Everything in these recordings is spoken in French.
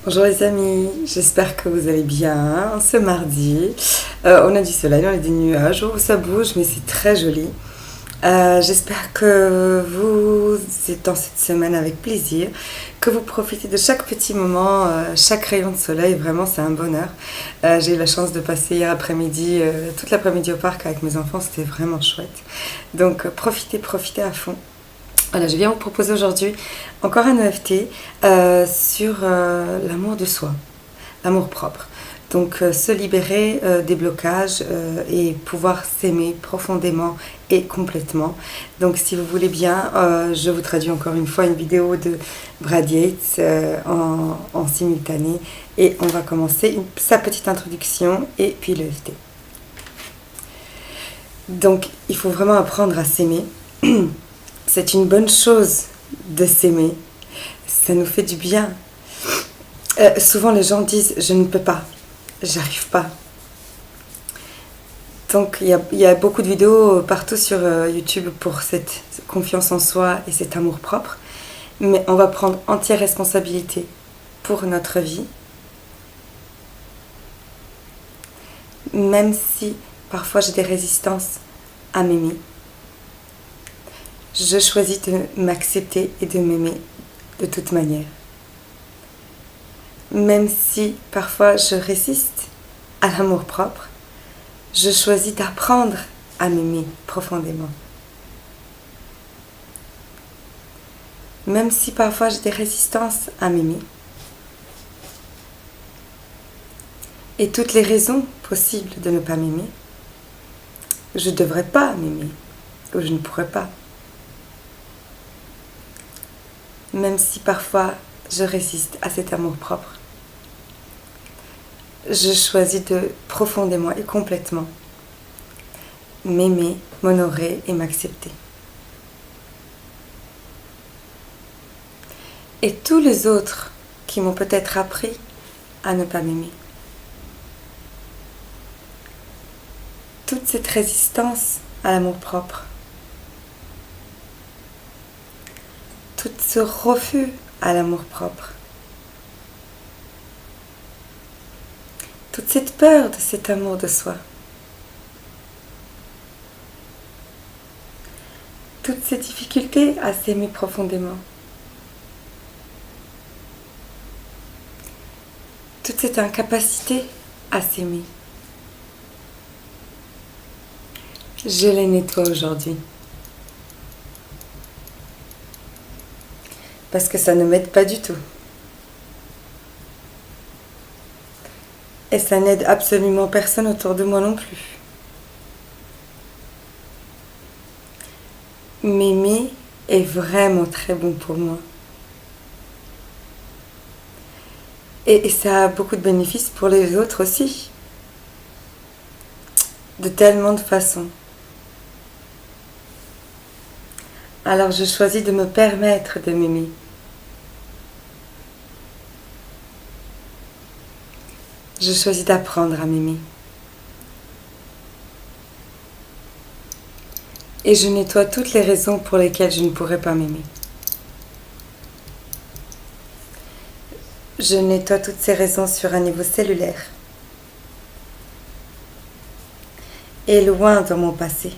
Bonjour les amis, j'espère que vous allez bien ce mardi. On a du soleil, on a des nuages, oh, ça bouge mais c'est très joli. J'espère que vous êtes dans cette semaine avec plaisir, que vous profitez de chaque petit moment, chaque rayon de soleil, vraiment c'est un bonheur. J'ai eu la chance de passer hier après-midi, toute l'après-midi au parc avec mes enfants, c'était vraiment chouette. Donc profitez à fond. Voilà, je viens vous proposer aujourd'hui encore un EFT sur l'amour de soi, l'amour propre. Donc se libérer des blocages et pouvoir s'aimer profondément et complètement. Donc si vous voulez bien, je vous traduis encore une fois une vidéo de Brad Yates en simultané et on va commencer sa petite introduction et puis l'EFT. Donc il faut vraiment apprendre à s'aimer. C'est une bonne chose de s'aimer. Ça nous fait du bien. Souvent les gens disent je ne peux pas, j'arrive pas. Donc il y a beaucoup de vidéos partout sur YouTube pour cette confiance en soi et cet amour propre. Mais on va prendre entière responsabilité pour notre vie. Même si parfois j'ai des résistances à m'aimer. Je choisis de m'accepter et de m'aimer de toute manière. Même si parfois je résiste à l'amour propre, je choisis d'apprendre à m'aimer profondément. Même si parfois j'ai des résistances à m'aimer, et toutes les raisons possibles de ne pas m'aimer, je ne devrais pas m'aimer, ou je ne pourrais pas. Même si parfois je résiste à cet amour propre, je choisis de profondément et complètement m'aimer, m'honorer et m'accepter. Et tous les autres qui m'ont peut-être appris à ne pas m'aimer. Toute cette résistance à l'amour propre, tout ce refus à l'amour propre, toute cette peur de cet amour de soi, toutes ces difficultés à s'aimer profondément, toute cette incapacité à s'aimer. Je les nettoie aujourd'hui. Parce que ça ne m'aide pas du tout. Et ça n'aide absolument personne autour de moi non plus. M'aimer est vraiment très bon pour moi. Et ça a beaucoup de bénéfices pour les autres aussi. De tellement de façons. Alors je choisis de me permettre de m'aimer. Je choisis d'apprendre à m'aimer. Et je nettoie toutes les raisons pour lesquelles je ne pourrais pas m'aimer. Je nettoie toutes ces raisons sur un niveau cellulaire. Et loin dans mon passé.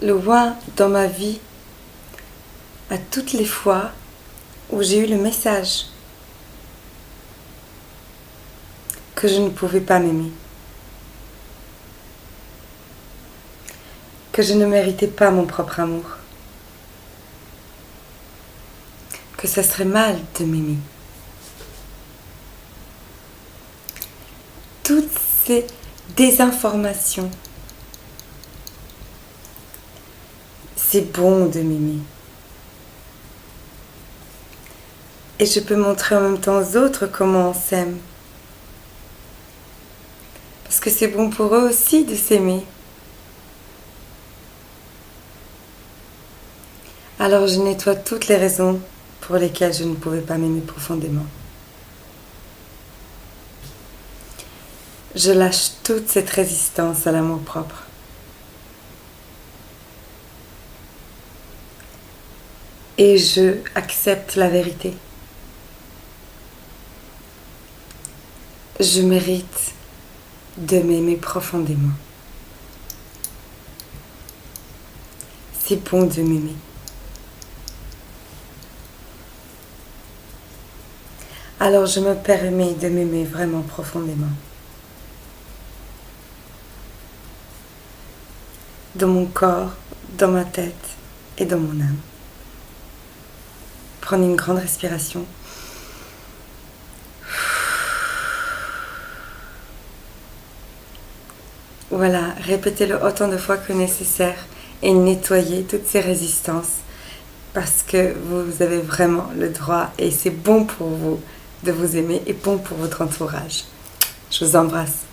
Loin dans ma vie, à toutes les fois où j'ai eu le message que je ne pouvais pas m'aimer, que je ne méritais pas mon propre amour, que ça serait mal de m'aimer. Toutes ces désinformations, c'est bon de m'aimer. Et je peux montrer en même temps aux autres comment on s'aime. Parce que c'est bon pour eux aussi de s'aimer. Alors je nettoie toutes les raisons pour lesquelles je ne pouvais pas m'aimer profondément. Je lâche toute cette résistance à l'amour propre. et je accepte la vérité. Je mérite de m'aimer profondément. C'est bon de m'aimer. Alors je me permets de m'aimer vraiment profondément. Dans mon corps, dans ma tête et dans mon âme. Prenez une grande respiration. Voilà, répétez-le autant de fois que nécessaire et nettoyez toutes ces résistances parce que vous avez vraiment le droit et c'est bon pour vous de vous aimer et bon pour votre entourage. Je vous embrasse.